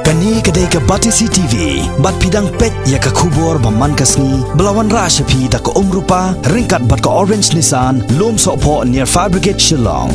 Kani kedai ke Batisi TV, bat pidang pet ya ke kubur baman kasni, belawan rasyapi tak ke rupa, ringkat bat ke orange Nissan, lom sokpo near Fire Brigade Shillong.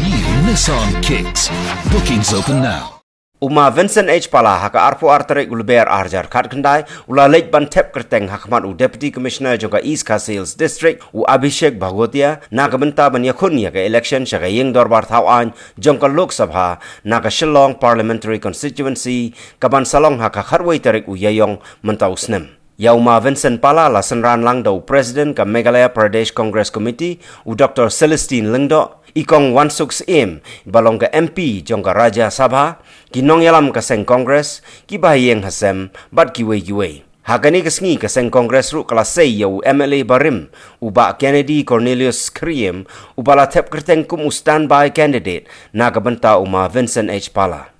New Nissan Kicks. Bookings open now. Uma Vincent H. Pala haka arpo arterik ulber arjar kat kendai ula lej ban Thep Kyrteng hakmat u Deputy Commissioner joka East Sales District u Abhishek Bhagotia naga benta ban Ïakhun ya ke election shaka ying dorbar thawan jongka Lok Sabha naga Shillong Parliamentary Constituency kaban salong haka kharwai tarik u yayong mentau snem. Yauma Vincent Pala la senran lang dau President ka Meghalaya Pradesh Congress Committee u Dr. Celestine Lingdo ikong 16 balong ka MP jongka Raja Sabha kinong yalam ka seng Congress ki bahiyeng hasem bat kiwe. Hagani kesngi ka seng Congress ru kelas 6 yau MLA Barim uba Kennedy Cornelius Kriem ubala Thep Kyrteng kum standby candidate na kabenta uma Vincent H. Pala.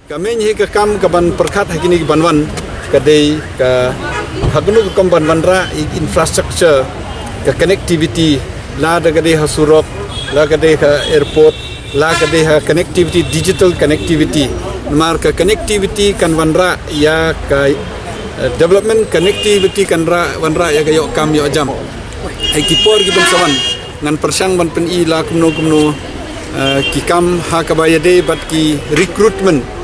Kami ni ke kam kaban perkat hakini ke banwan kadai ka hagunu ke kam banwan ra infrastructure ke connectivity la da kadai hasurok la kadai ka airport la kadai ha connectivity digital connectivity mar ka connectivity kan wanra ya ka development connectivity kan ra wanra ya ka yo kam yo jam ai kipor ki ban sawan ngan persang ban pen i la kumno ki kam ha ka bayade bat ki recruitment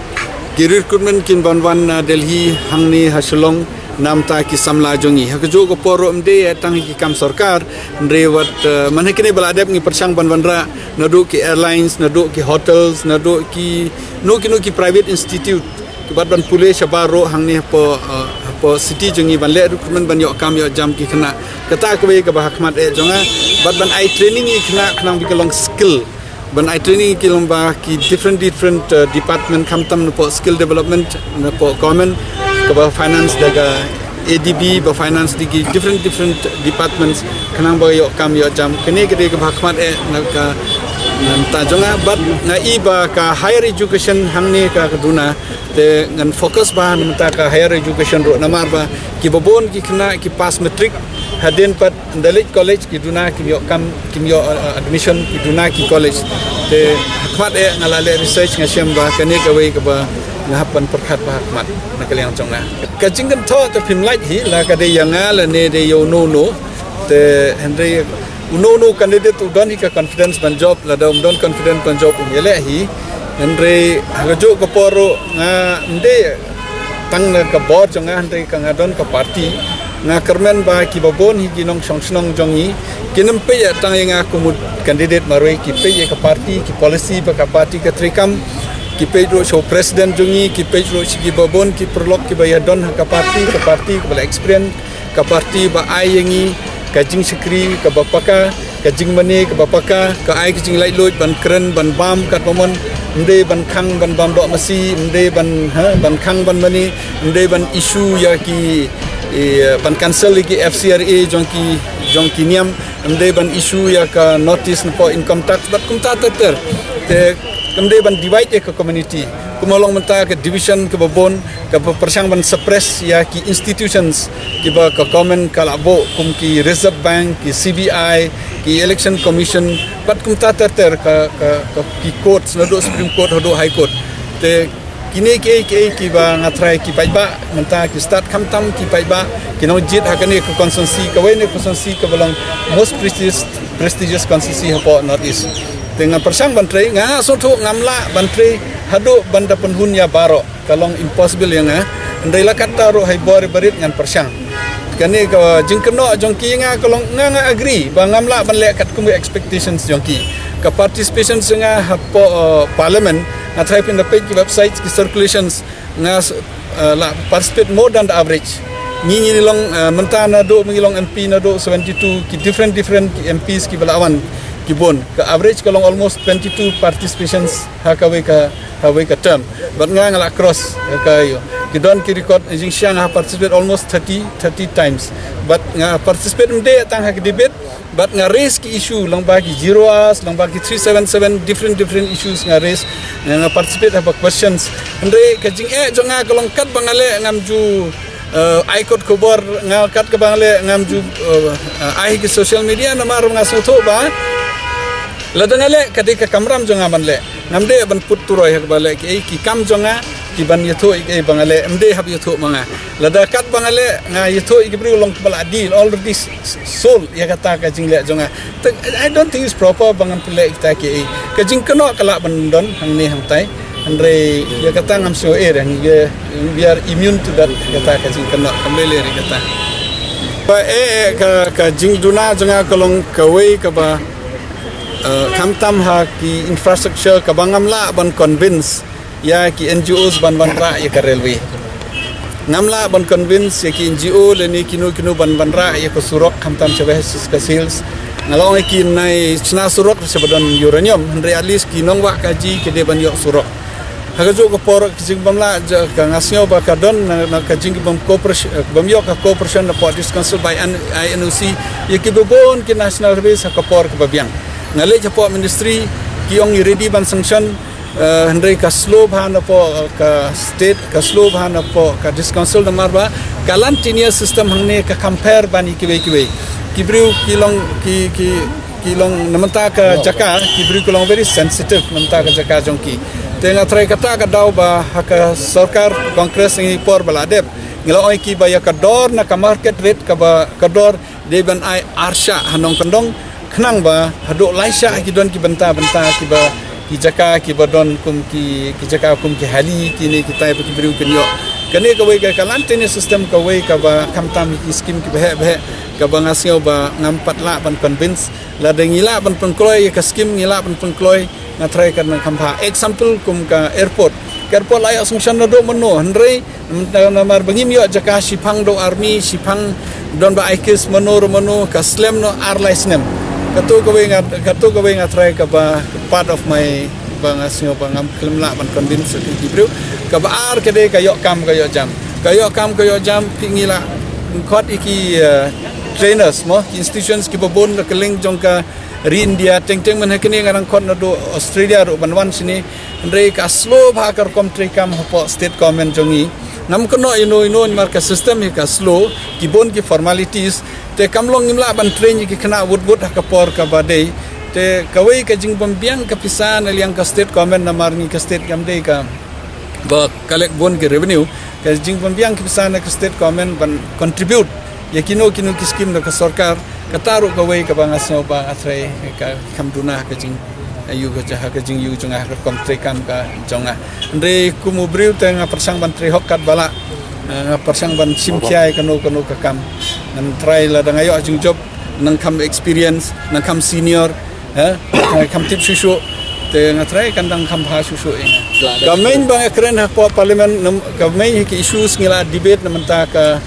kin ban Delhi hangni ha Shillong namta ki samla jongi ha jo ko poro mde tang ki kam sarkar rewat manhe kini baladep ngi persang banra nadu ki airlines nadu ki hotels nadu ki no ki private institute ki ban pule shabaro hangni po city jongi ban le recruitment ban yo kam yo jam ki khna kata ko be ka bahakmat e jonga ban ai training ki khna khna bi long skill ban ai training ki lomba ki different department kamtam no po skill development no po common ke finance daga ADB ba finance digi different departments kanang ba yo kam yo jam kene gede ke bhakmat e na ka ta jonga bat na iba ka higher education hamne ka duna te ngan focus ba minta ka higher education ro namar ba ki bobon ki kena ki pass matric hadin pat dalit college ki duna ki yo kam ki yo admission ki duna ki college te bhakmat e ngalale research ngasiam ba kene ka we ka ba ngapan perkat bahmat nakaliang chongna kajing kan tho te phim like hi la ka de yanga la ne de yo no te henry no candidate u don hi ka confidence ban job la don confidence ban job yele hi henry hajo ko poro nga nde tang na ka bor chonga henry ka ngadon ka party nga kermen ba ki babon hi ginong songslong jongi kinam pe ya tang nga kumud candidate marwe ki pe ka party ki policy ba ka party ka trikam ki pedro show president jungi ki pedro sigi babon ki perlok ki bayadon ka party ka bala experience ka party ba ayengi ka jing sikri ka bapaka ka jing mane ka bapaka ka ai ki jing lai loj ban kren ban bam ka pomon nde ban khang ban bam do masi nde ban khang ban mani nde ban issue ya ki ban cancel ki FCRA jongki niam nde ban issue ya ka notice for income tax bat kumta ter te kemudian ban divide ke community kumolong menta ke division ke babon ke persang ban suppress ya ki institutions ki ba ke common kalabo kum ki reserve bank ki CBI ki election commission bat kum ta ter ke ki court nado supreme court nado high court te kini ki ba ngatrai ki paiba menta ki start kamtam ki paiba ki no jit hakane ke constituency ke wene constituency ke belong most prestigious constituency hapo north east dengan persang bantri nga soto ngamla bantri hadu banda penhun ya baro kalong impossible yang ndai la kata ro hai bor barit ngan persang kani ka jingkeno jongki nga kalong nga agree ba ngamla ban le kat kum expectations jongki ka participation nga hapo parliament nga type in the page website ki circulations nga la participate more than the average ni long mentana do mengilong MP na do 72 ki different MPs ki balawan kibon ke average kalong almost 22 participations hakawe ka term but ngala cross kayo kidon ki record jing siang ha participate almost 30 times but nga participate mde tang ha debate but nga raise ki issue lang bagi 0 hours lang bagi 377 different issues nga raise nga participate ha questions andre ka jing jonga kalong kat bangale ngamju aikot kubor nga kat ka bangale ngamju ai ki social media namar nga soto ba ladangale kadika kamram jonga banle namde ban putturoi hak bale ki kam jonga kiban yato ik bangale mde hab yato manga lada kat bangale nga yato ik bri long bal adil already sold ya kata ka jingle jonga I don't think it's proper bangan pele kita ke ka jing keno kala bandon hang ni hang tai andre ya kata ngam so hang biar immune to that kata ka jing keno kembele ri kata pa ka jing duna jonga kolong kawai ka ba kamtam ha ki infrastructure ka bangam la ban convince ya ki NGOs ban ra ya ka railway namla ban convince ya ki NGO le ni kinu ban ra ya ko surok kamtam chabe ka sales ngalong ki nai chna surok sebadon uranium andre at least ki nong wa ka ji ke de ban yok surok hagajo ko por ki jing bamla ka ngasyo ba ka don na ka jing bam cooperation bam yok ka cooperation na parties council by INOC ya ki bobon ki national service ka por ka babiang ngale japo ministry ki ong ready ban sanction Hendrai ka slow bhana po ka state ka slow bhana po ka discouncil namar ba kalantinia system hangne ka compare bani kiwe kibriu kilong namanta ka jaka kibriu kilong very sensitive namanta ka jaka jongki tenga try kata ka daw ba haka sarkar congress ni por baladep ngila oi ki ba ya ka dor na ka market rate ka ba ka dor deban ai arsha hanong kondong khnang ba hadok laisha ki don ki benta ki ba ki jaka ki badon kum ki jaka kum ki hali ki ni kita pe ki briu kenyo kane ka wei ka kalantene system ka wei ka ba kamtam ki skim ki be ka ba ngasio ba ngampat la ban convince la dengila ban pengkloi ka skim ngila ban pengkloi na try kan kampa example kum ka airport la ya sungsan do mono hendrei namar bangim yo jaka sipang do army sipang don ba aikis mono ka slam no airlines nem katu ko nga try ka ba part of my bangasyo bangam kelemla ban convince ki bro ka ba ar ke de ka yo kam ka yo jam pingila khot iki trainers mo institutions ki bobon ka ling jong ka ri India teng man hakini ngarang khot na do Australia ro banwan sini andre ka slow bha kar kom tri kam ho state government jongi nam kono ino mar ka system ka slow ki bon ki formalities te kamlong imla ban train ki khana wood ka por ka badai te kawai ka jing bombiang ka pisan aliang ka state government na marni ka state gamde ka ba collect bon ki revenue ka jing bombiang ki pisan ka state government ban contribute yakino ki scheme na ka sarkar ka taru kawai ka bangasno ba atrai ka kamduna ka jing ayu ka jaha ka jing yu junga ka komtre kam ka jonga andre kumubriu te nga persang ban tri hokkat bala persang ban simkiai kanu ka kam nan try la dang ayo ajung job nang kam experience nang kam senior kam tip susu te nga try kandang kam ha susu gamen bang ekren ha po parliament gamen ki issues ngila debate namanta ka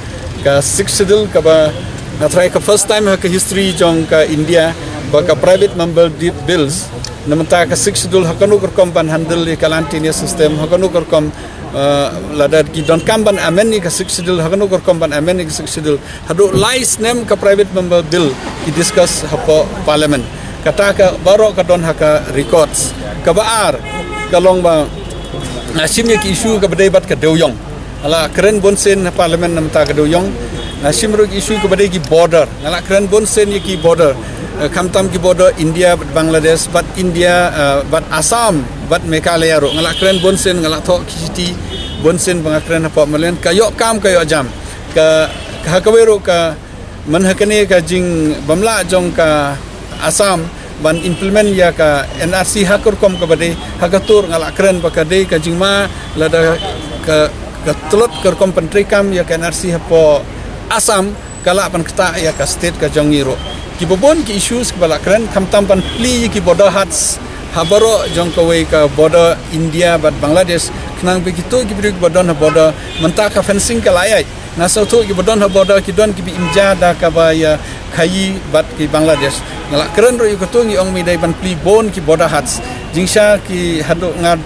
6 schedule ka ba nga try ka first time ha ka history jong ka India ba ka private member bills namanta ka 6 schedule hakanu kom ban handle kalantinia system hakanu kom ladar ki don kamban amen ni ka 6 schedule hakanu kom ban amen ni ka 6 schedule hadu lies name ka private member bill ki discuss hapo parliament kata ka baro ka don haka records ka baar kalong ba nasimnya ki issue ka badai bat ka deuyong ala keren bonsen parliament namta ka deuyong nasimro ki issue ka badai ki border ala keren bonsen ki border kamtam ki border India Bangladesh but India but Assam but Meghalaya ro ngala kren bonsen ngala tho kiti bonsen bang kren apa malen kayo kam kayo jam ka hakawero ka manhakane ka jing bamla jong ka Assam ban implement ya ka NRC hakur kom ka bade hakatur ngala kren bakade ka jingma lada ka tulot ker kom pentri kam ya ka NRC hapo Assam kala pan kata ya ka state ka jongiro ki bobon ki issues ki bala kren kamtam pan pli ki border huts habaro jong kawai ka border India but Bangladesh knang begitu ki brik border menta ka fencing ka layai na so to ki border ki don ki bi imja da ka ba ya khayi but ki Bangladesh ngala kren ro ko to ngi ong mi dai pan pli bon ki border huts jingsha ki hado nga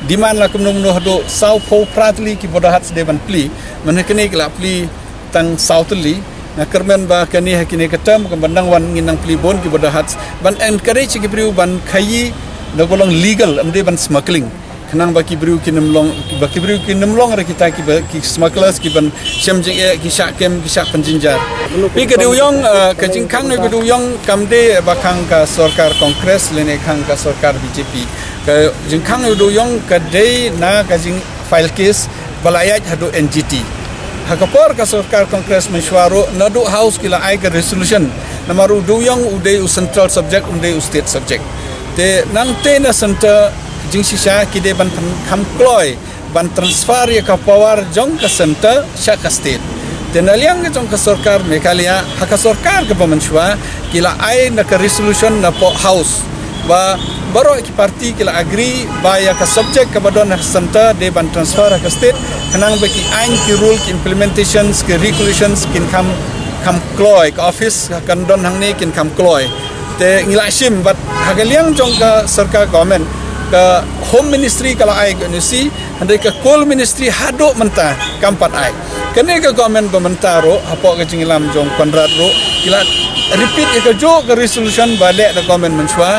demand la kumnum no hado south po pratli ki border huts de ban pli man kene ki la pli tang southly na kermen ba kani hakini katam kembandang wan nginang plibon ki border huts ban encourage ki briu ban khayi na golong legal amde ban smuggling khnang ba ki briu ki namlong ra kita ki smugglers ki ban semjing ki sha kem ki sha panjinjar pi ke deuyong ka jingkhang ne deuyong kamde ba khang ka sarkar congress lene khang ka sarkar BJP ka jingkhang udu yong ka dei na ka jing file case balayat hadu NGT hakapor ka sarkar kongres mensyuaro nadu house kila ai ka resolution namaru du yong udai central subject udai state subject te nang te na center jing sisa kide ban kham kloi ban transfer ya ka power jong ka center sha ka state te naliang jong ka sarkar Meghalaya haka sarkar ka mensyua kila ai na ka resolution na po house ba baru ki parti kila agree baya ka subject ka badon center de ban transfer ka state kanang baki ain ki rule ki implementations ki regulations kin kam kloi ka office kan don hang ni kin kam kloi te ngila sim bat hagaliang jong ka sarkar government ka home ministry kala ai ka nisi ande ka coal ministry hado menta kampat ai kene ka government bementaro apo ka jingilam jong konrad ro kila repeat ka jo ka resolution balik da government menshwa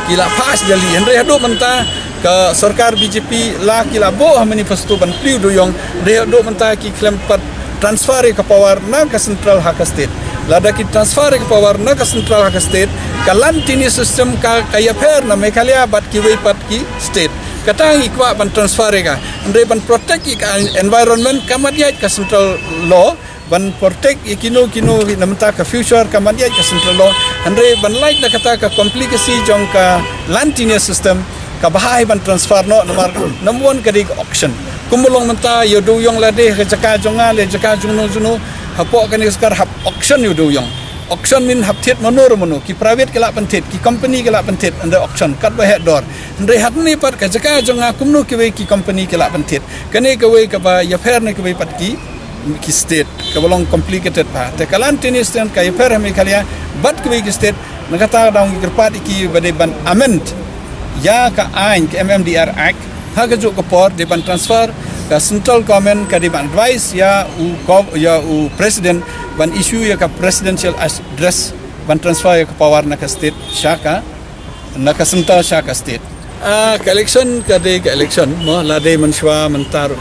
kila pas jali andre hado menta ka sarkar BJP la kila bo manifesto ban priu do yong re hado menta ki claim pat transfer ka power na ka central hak state lada ki transfer ka power na ka central hak state kalan tini system ka kaya fair na Meghalaya bat ki way pat ki state katang ikwa ban transfer ka andre ban protect ka environment kamadiat ka central law ban protect kino namenta ka future kamadiat ka central law andre ban like na kata ka complicity jong ka lantini system ka bahai ban transfer no namuan ka dig auction kumulong menta yodu yong lade ka jaka jonga le jaka juno hapo kan skar hap auction yodu yong auction min hap thet manur manu ki private kala pentet ki company kala pentet under auction kat ba head door andre hat ni pat ka jaka jonga kumnu ki we ki company kala pentet kane ka we ka ba ya fair ne ka we pat ki state ka bolong complicated pa te kalan tini stand ka ya fair Meghalaya bat ki we ki state nagata daung kirpat ki bade ban amend ya ka ain ke MMDR Act haga jo ka por de ban transfer ka central government ka de ban advice ya u president ban issue ya ka presidential address ban transfer ya ka power na ka state shaka na ka central shaka state ka election ka de ka election mo la de menshwa mentar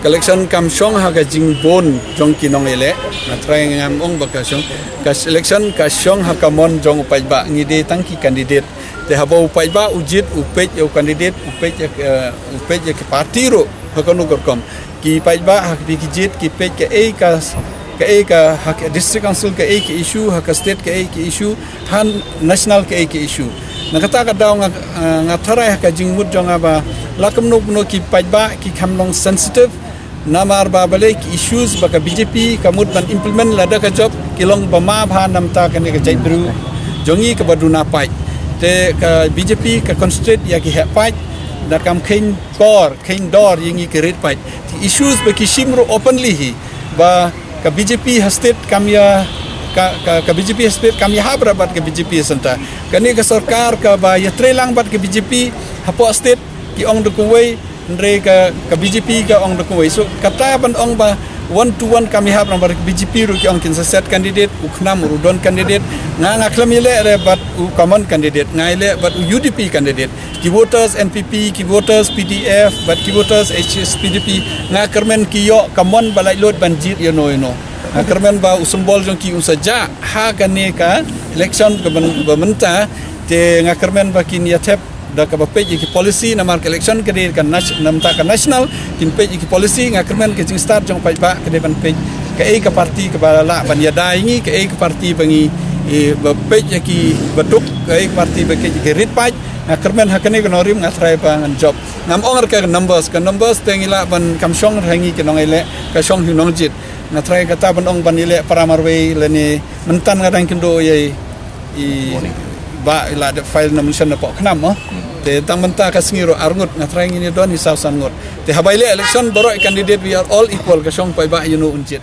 election kam shong ha ka jingbon jong kinong ele na try ngam ong bakasong ka election ka shong ha ka mon jong upai ba ngide tangki candidate te habo upai ba ujit upej ya candidate upej ya ke parti ro hakonu gorkom ki pai ba hak bi kijit ki pej ke ka hak district council ke ke issue hak state ke issue han national ke issue nakata ka daw nga tharai hak jingmut jonga ba lakam no ki pai ba ki khamlong sensitive namar ba bale ki issues ba ka BJP kamut ban implement lada ka job kilong ba ma bha namta ka ne ka jaibru jongi ka baduna pai te ka BJP ka constraint ya ki pai da kam khain door yingi ke red pai issues ba ki shimro openly hi ba ka BJP state kamya ka BJP state kamya habrabat ka BJP santa kani ka sarkar ka ba yatrelang bat ka BJP hapo state ki ong de kuwei ndre ka BJP ka ong de kuwei so kata ban ong ba 1-to-1 kami hab nomor BJP ru ki ong kin set candidate ukhnam udon candidate nga khlam ile re bat u common candidate nga ile bat u UDP candidate ki voters NPP ki voters PDF bat ki voters HS PDP nga kermen ki yo common balai lot banjit yo no nga kermen ba usumbol jong ki usaja ha kane ka election ka bamenta te nga kermen ba kin ya Thep da ka page ki policy na mark election ke de kan namta ka national kin page ki policy nga kermen ke jing start jong pai ba ke de ban page ka ka parti ka bala ban ya daingi ka parti bangi ba page ki baduk ka parti ba ke red page nga kermen hakane ka norim nga try pa ngan job ngam ong ka numbers tengila ban kamsong rangi ke nongile ka song hinong jit nga try ka ta ban ong ban ile paramarwe leni mentan ngadang kindo ye ba ila de file na mention na po knam mo te tang menta ka singiro arngut nga try ngini don hisaw sangot te habaile election boro candidate we are all equal ka song pai ba unjit